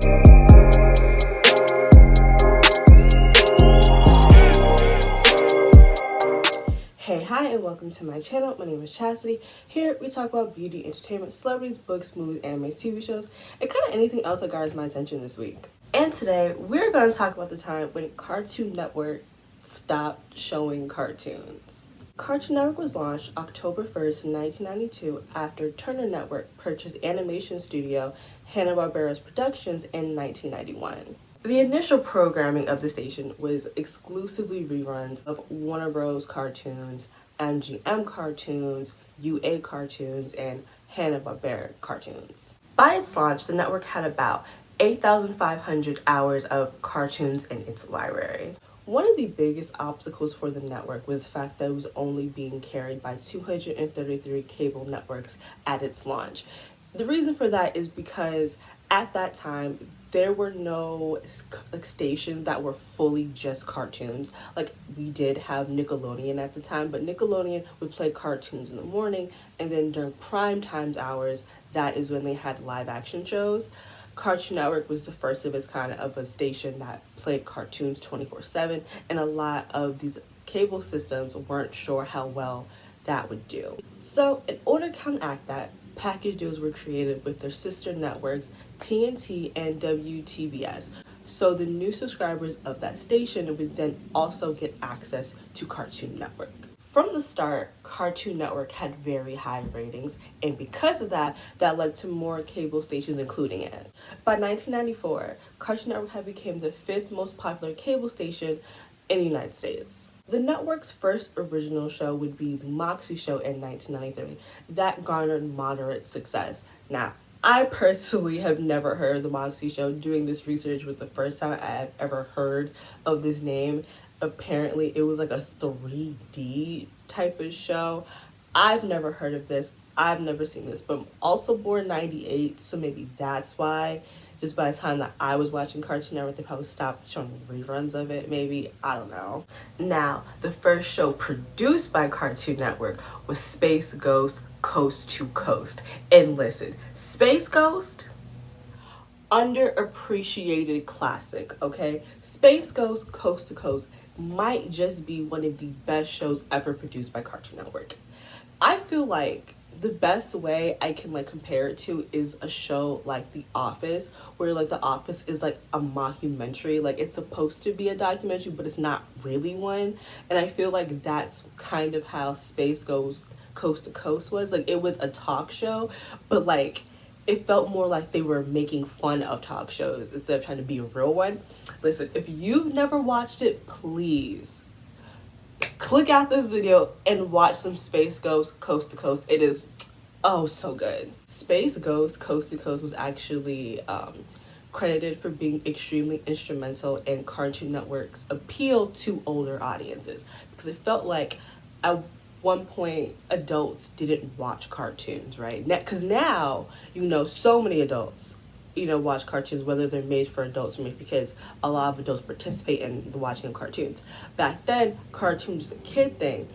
Hey, hi, and welcome to my channel. My name is Chastity. Here we talk about beauty, entertainment, celebrities, books, movies, anime, TV shows, and kind of anything else that garners my attention this week. And today we're going to talk about the time when Cartoon Network stopped showing cartoons. Cartoon Network was launched October 1st, 1992 after Turner Network purchased animation studio Hanna-Barbera's Productions in 1991. The initial programming of the station was exclusively reruns of Warner Bros. Cartoons, MGM cartoons, UA cartoons, and Hanna-Barbera cartoons. By its launch, the network had about 8,500 hours of cartoons in its library. One of the biggest obstacles for the network was the fact that it was only being carried by 233 cable networks at its launch. The reason for that is because at that time, there were no stations that were fully just cartoons. Like, we did have Nickelodeon at the time, but Nickelodeon would play cartoons in the morning, and then during prime times hours, that is when they had live action shows. Cartoon Network was the first of its kind of a station that played cartoons 24/7, and a lot of these cable systems weren't sure how well that would do. So in order to counteract that, package deals were created with their sister networks TNT and WTBS. So the new subscribers of that station would then also get access to Cartoon Network. From the start, Cartoon Network had very high ratings, and because of that, that led to more cable stations including it. By 1994, Cartoon Network had become the 5th most popular cable station in the United States. The network's first original show would be The Moxie Show in 1993. That garnered moderate success. Now, I personally have never heard of The Moxie Show. Doing this research was the first time I had ever heard of this name. Apparently, it was like a 3D type of show. I've never heard of this. I've never seen this, but I'm also born 98, so maybe that's why. Just by the time that I was watching Cartoon Network, they probably stopped showing reruns of it, maybe. I don't know. Now, the first show produced by Cartoon Network was Space Ghost Coast to Coast. And listen, Space Ghost, underappreciated classic, okay? Space Ghost Coast to Coast might just be one of the best shows ever produced by Cartoon Network. I feel like the best way I can compare it to is a show like The Office, where The Office is a mockumentary. It's supposed to be a documentary, but it's not really one. And I feel like that's kind of how Space Goes Coast to Coast was. It was a talk show, but it felt more like they were making fun of talk shows instead of trying to be a real one. Listen, if you've never watched it, please click out this video and watch some Space Ghost Coast to Coast. It is so good. Space Ghost Coast to Coast was actually credited for being extremely instrumental in Cartoon Network's appeal to older audiences, because it felt like at one point adults didn't watch cartoons, right? Because now, so many adults watch cartoons, whether they're made for adults or made for kids. A lot of adults participate in the watching of cartoons. Back then, cartoons was a kid thing.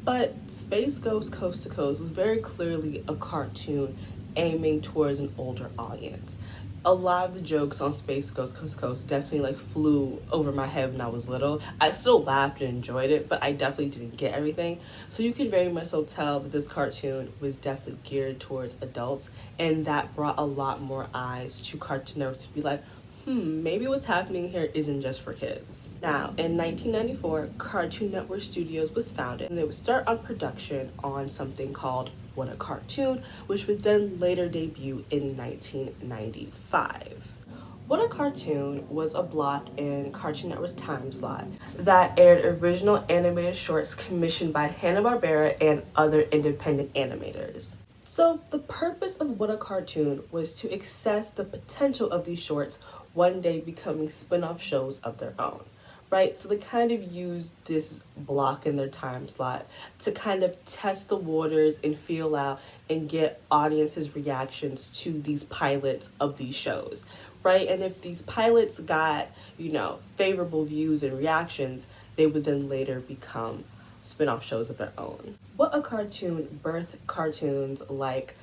But Space Ghost Coast to Coast was very clearly a cartoon aiming towards an older audience. A lot of the jokes on Space Ghost Coast to Coast definitely flew over my head when I was little. I still laughed and enjoyed it, but I definitely didn't get everything. So you could very much so tell that this cartoon was definitely geared towards adults, and that brought a lot more eyes to Cartoon Network to be like, maybe what's happening here isn't just for kids. Now, in 1994, Cartoon Network Studios was founded, and they would start on production on something called What a Cartoon, which would then later debut in 1995. What a Cartoon was a block in Cartoon Network's time slot that aired original animated shorts commissioned by Hanna-Barbera and other independent animators. So the purpose of What a Cartoon was to access the potential of these shorts one day becoming spin-off shows of their own, right? So they kind of used this block in their time slot to kind of test the waters and feel out and get audiences' reactions to these pilots of these shows, right? And if these pilots got, favorable views and reactions, they would then later become spin-off shows of their own. What a Cartoon birthed cartoons like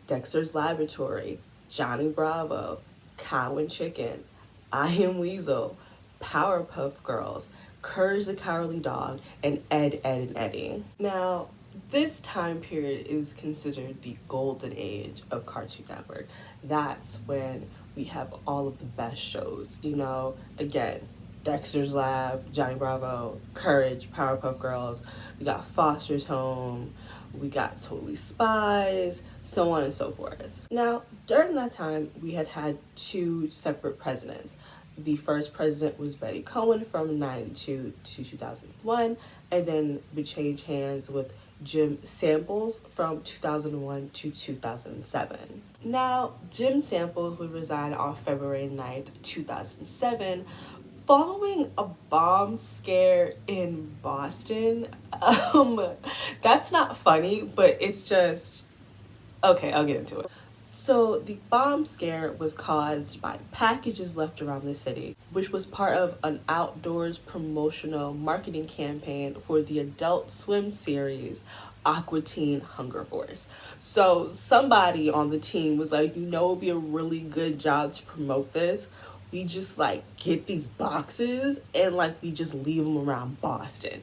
Dexter's Laboratory, Johnny Bravo, Cow and Chicken, I Am Weasel, Powerpuff Girls, Courage the Cowardly Dog, and Ed, Ed, and Eddie. Now, this time period is considered the golden age of Cartoon Network. That's when we have all of the best shows. You know, again, Dexter's Lab, Johnny Bravo, Courage, Powerpuff Girls. We got Foster's Home. We got Totally Spies, so on and so forth. Now, during that time, we had two separate presidents. The first president was Betty Cohen from 1992 to 2001, and then we changed hands with Jim Samples from 2001 to 2007. Now, Jim Samples would resign on February 9th, 2007, following a bomb scare in Boston. That's not funny, but it's just, okay, I'll get into it. So the bomb scare was caused by packages left around the city, which was part of an outdoors promotional marketing campaign for the Adult Swim series Aqua Teen Hunger Force. So somebody on the team was like, you know, it would be a really good job to promote this. We just like get these boxes and like we just leave them around Boston.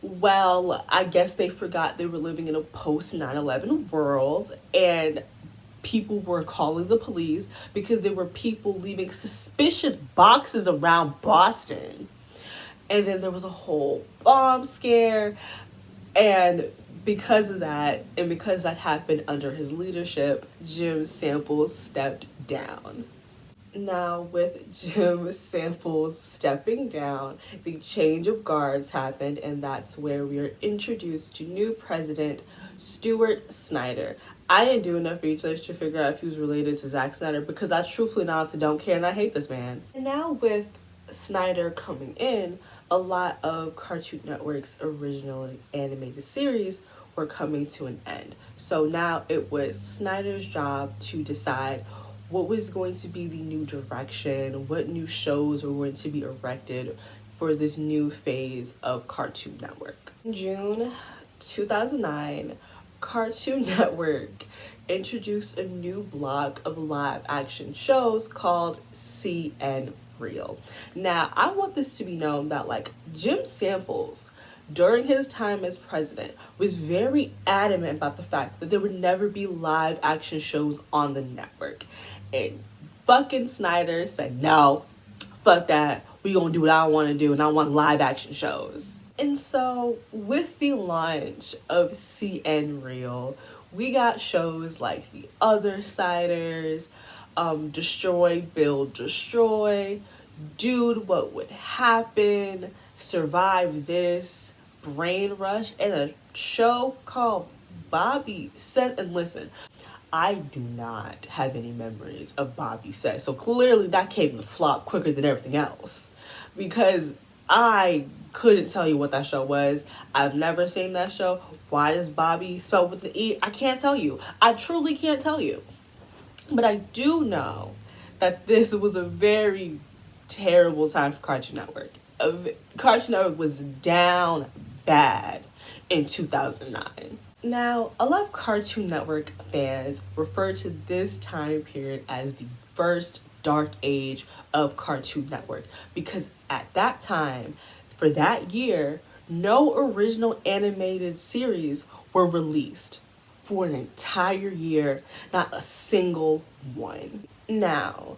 Well, I guess they forgot they were living in a post 9/11 world, and people were calling the police because there were people leaving suspicious boxes around Boston. And then there was a whole bomb scare. And because of that, and because that happened under his leadership, Jim Samples stepped down. Now, with Jim Samples stepping down, the change of guards happened, and that's where we are introduced to new president, Stuart Snyder. I didn't do enough research to figure out if he was related to Zack Snyder because I truthfully honestly don't care and I hate this man. And now with Snyder coming in, a lot of Cartoon Network's original animated series were coming to an end. So now it was Snyder's job to decide what was going to be the new direction, what new shows were going to be erected for this new phase of Cartoon Network. In June 2009, Cartoon Network introduced a new block of live action shows called CN Real. Now, I want this to be known that like Jim Samples, during his time as president, was very adamant about the fact that there would never be live action shows on the network. And fucking Snyder said, no, fuck that. We gonna do what I want to do, and I want live action shows. And so with the launch of CN Real, we got shows like The Other Siders, Destroy, Build, Destroy, Dude, What Would Happen, Survive This, Brain Rush, and a show called Bobby Says. And listen, I do not have any memories of Bobby Says, so clearly that came to flop quicker than everything else, because I couldn't tell you what that show was. I've never seen that show. Why is Bobby spelled with the E? I can't tell you. I truly can't tell you. But I do know that this was a very terrible time for Cartoon Network. Cartoon Network was down bad in 2009. Now, a lot of Cartoon Network fans refer to this time period as the first dark age of Cartoon Network, because at that time, for that year, no original animated series were released for an entire year, not a single one. Now,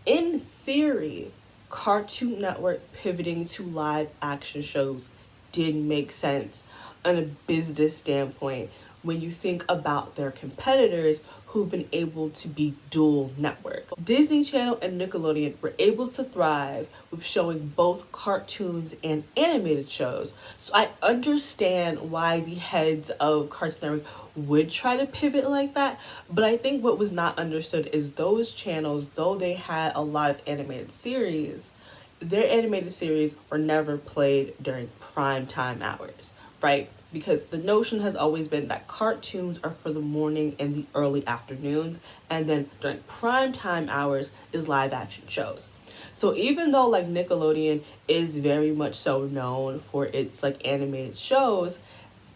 in theory, Cartoon Network pivoting to live action shows did make sense on a business standpoint when you think about their competitors who've been able to be dual networks. Disney Channel and Nickelodeon were able to thrive with showing both cartoons and animated shows. So I understand why the heads of Cartoon Network would try to pivot like that, but I think what was not understood is those channels, though they had a lot of animated series, their animated series were never played during prime time hours, right? Because the notion has always been that cartoons are for the morning and the early afternoons, and then during prime time hours is live action shows. So even though like Nickelodeon is very much so known for its like animated shows,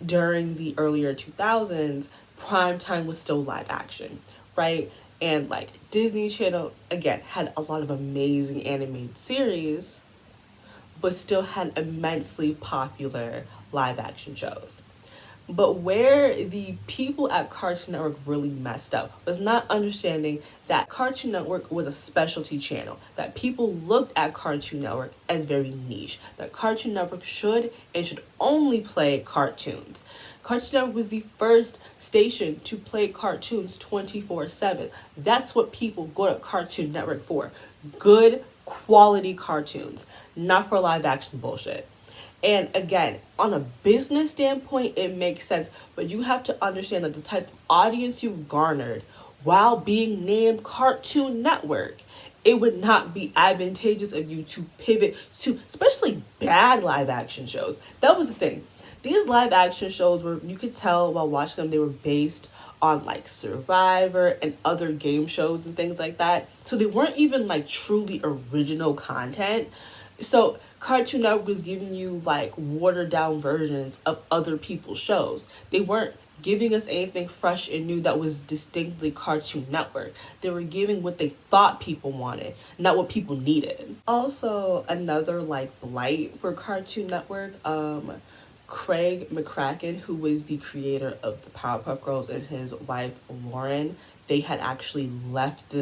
during the earlier 2000s, prime time was still live action, right? And like Disney Channel, again, had a lot of amazing animated series, but still had immensely popular live action shows. But where the people at Cartoon Network really messed up was not understanding that Cartoon Network was a specialty channel, that people looked at Cartoon Network as very niche, that Cartoon Network should and should only play cartoons. Cartoon Network was the first station to play cartoons 24/7. That's what people go to Cartoon Network for. Good quality cartoons, not for live action bullshit. And again, on a business standpoint, it makes sense, but you have to understand that the type of audience you've garnered while being named Cartoon Network, it would not be advantageous of you to pivot to especially bad live action shows. That was the thing. These live action shows were, you could tell while watching them, they were based on like Survivor and other game shows and things like that. So they weren't even like truly original content. So Cartoon Network was giving you like watered down versions of other people's shows. They weren't giving us anything fresh and new that was distinctly Cartoon Network. They were giving what they thought people wanted, not what people needed. Also, another like blight for Cartoon Network, Craig McCracken, who was the creator of the Powerpuff Girls, and his wife Lauren, they had actually left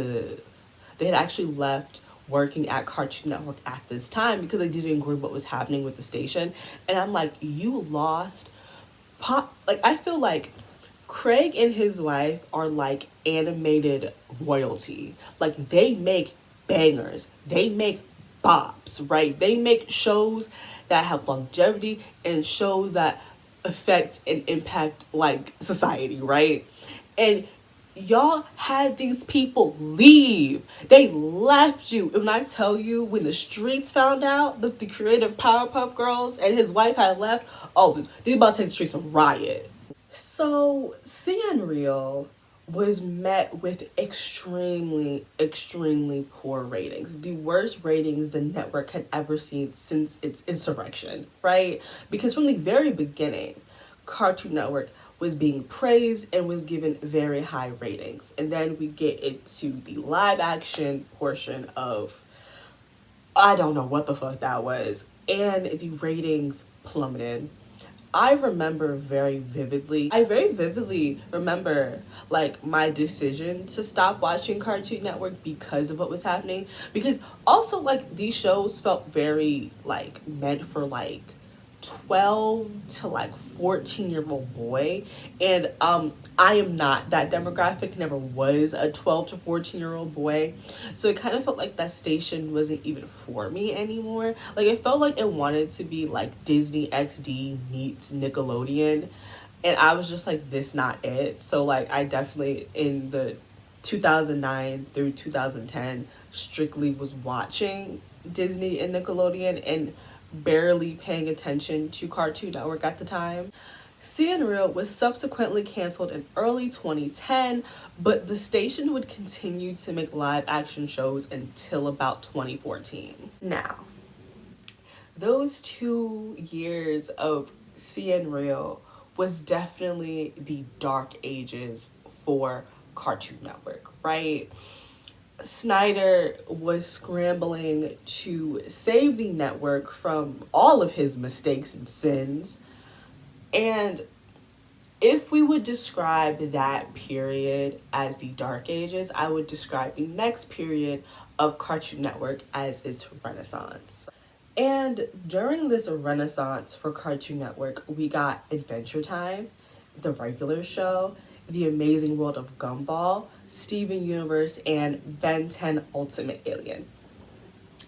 working at Cartoon Network at this time because they didn't agree what was happening with the station. And I'm like, you lost pop. Like, I feel like Craig and his wife are like animated royalty. Like, they make bangers, they make bops, right? They make shows that have longevity and shows that affect and impact like society, right? And y'all had these people leave. They left you. And when I tell you, when the streets found out that the creator of Powerpuff Girls and his wife had left, oh, dude, they about to take the streets and riot. So, Sanrio was met with extremely, extremely poor ratings. The worst ratings the network had ever seen since its insurrection, right? Because from the very beginning, Cartoon Network was being praised and was given very high ratings. And then we get into the live action portion of, I don't know what the fuck that was, and the ratings plummeted. I very vividly remember like my decision to stop watching Cartoon Network because of what was happening. Because also like these shows felt very like meant for like 12 to like 14-year-old boy, and I am not that demographic, never was a 12 to 14-year-old boy, so it kind of felt like that station wasn't even for me anymore. Like, it felt like it wanted to be like Disney XD meets Nickelodeon, and I was just like, this not it. So like, I definitely in the 2009 through 2010 strictly was watching Disney and Nickelodeon and barely paying attention to Cartoon Network at the time. Sanrio was subsequently canceled in early 2010, but the station would continue to make live action shows until about 2014. Now, those 2 years of Sanrio was definitely the dark ages for Cartoon Network, right? Snyder was scrambling to save the network from all of his mistakes and sins. And if we would describe that period as the Dark Ages, I would describe the next period of Cartoon Network as its renaissance. And during this renaissance for Cartoon Network, we got Adventure Time, the regular show, The Amazing World of Gumball, Steven Universe, and Ben 10 Ultimate Alien.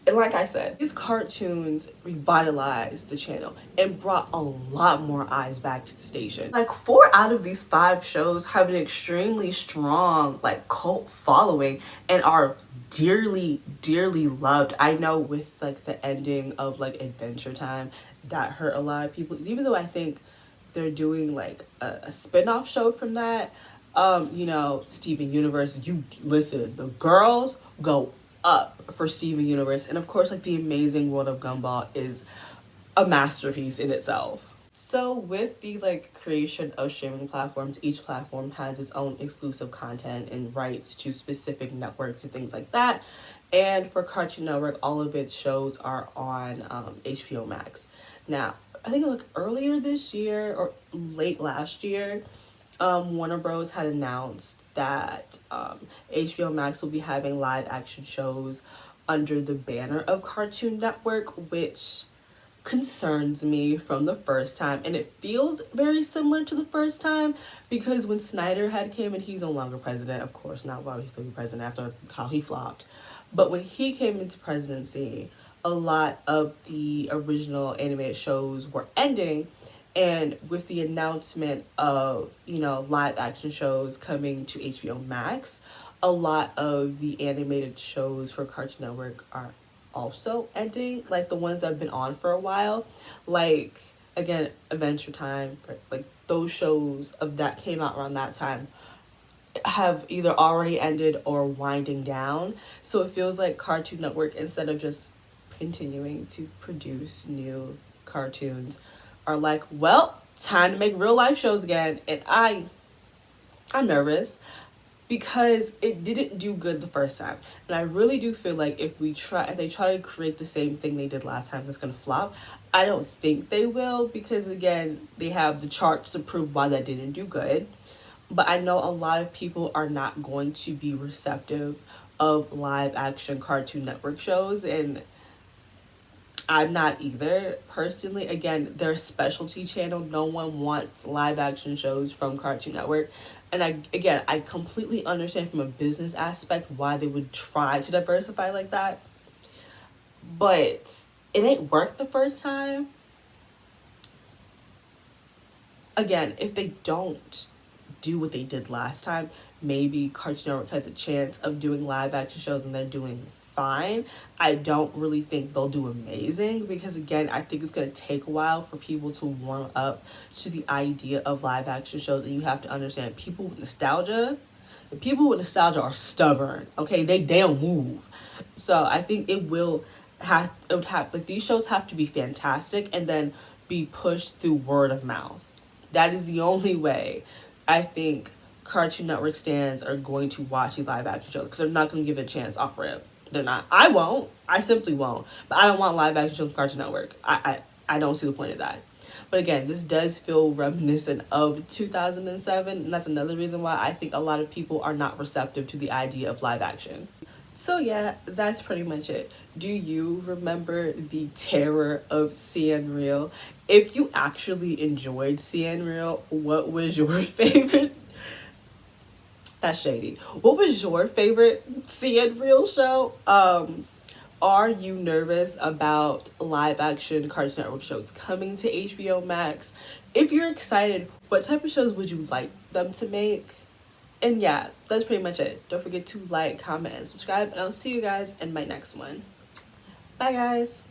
And like I said, these cartoons revitalized the channel and brought a lot more eyes back to the station. Like 4 out of these 5 shows have an extremely strong like cult following and are dearly, dearly loved. I know with like the ending of like Adventure Time, that hurt a lot of people, even though I think they're doing like a spin-off show from that. Steven Universe, you listen, the girls go up for Steven Universe. And of course, like The Amazing World of Gumball is a masterpiece in itself. So with the like creation of streaming platforms, each platform has its own exclusive content and rights to specific networks and things like that. And for Cartoon Network, all of its shows are on HBO Max. Now, I think like earlier this year or late last year, Warner Bros. Had announced that HBO Max will be having live action shows under the banner of Cartoon Network, which concerns me from the first time, and it feels very similar to the first time because when Snyder had came, and he's no longer president, of course not, while he's still president after how he flopped, but when he came into presidency, a lot of the original animated shows were ending, and with the announcement of live action shows coming to HBO Max, a lot of the animated shows for Cartoon Network are also ending, like the ones that have been on for a while, like again Adventure Time, like those shows of that came out around that time have either already ended or winding down. So it feels like Cartoon Network, instead of just continuing to produce new cartoons, are like, well, time to make real life shows again. And I'm nervous because it didn't do good the first time. And I really do feel like if they try to create the same thing they did last time, it's gonna flop. I don't think they will, because again, they have the charts to prove why that didn't do good. But I know a lot of people are not going to be receptive of live action Cartoon Network shows, and I'm not either personally. Again, their specialty channel. No one wants live action shows from Cartoon Network. And I completely understand from a business aspect why they would try to diversify like that. But it ain't worked the first time. Again, if they don't do what they did last time, maybe Cartoon Network has a chance of doing live action shows and they're doing fine. I don't really think they'll do amazing because again, I think it's going to take a while for people to warm up to the idea of live action shows, and you have to understand the people with nostalgia are stubborn, okay? They don't move. So I think it would have like these shows have to be fantastic and then be pushed through word of mouth. That is the only way I think Cartoon Network stands are going to watch these live action shows, because they're not going to give it a chance off rip. They're not. I won't. I simply won't. But I don't want live action shows on Cartoon Network. I don't see the point of that. But again, this does feel reminiscent of 2007, and that's another reason why I think a lot of people are not receptive to the idea of live action. So yeah, that's pretty much it. Do you remember the terror of Real? If you actually enjoyed Real, what was your favorite? That's shady. What was your favorite Real show? Are you nervous about live action Cartoon Network shows coming to HBO Max? If you're excited, what type of shows would you like them to make? And yeah, that's pretty much it. Don't forget to like, comment, and subscribe, and I'll see you guys in my next one. Bye, guys.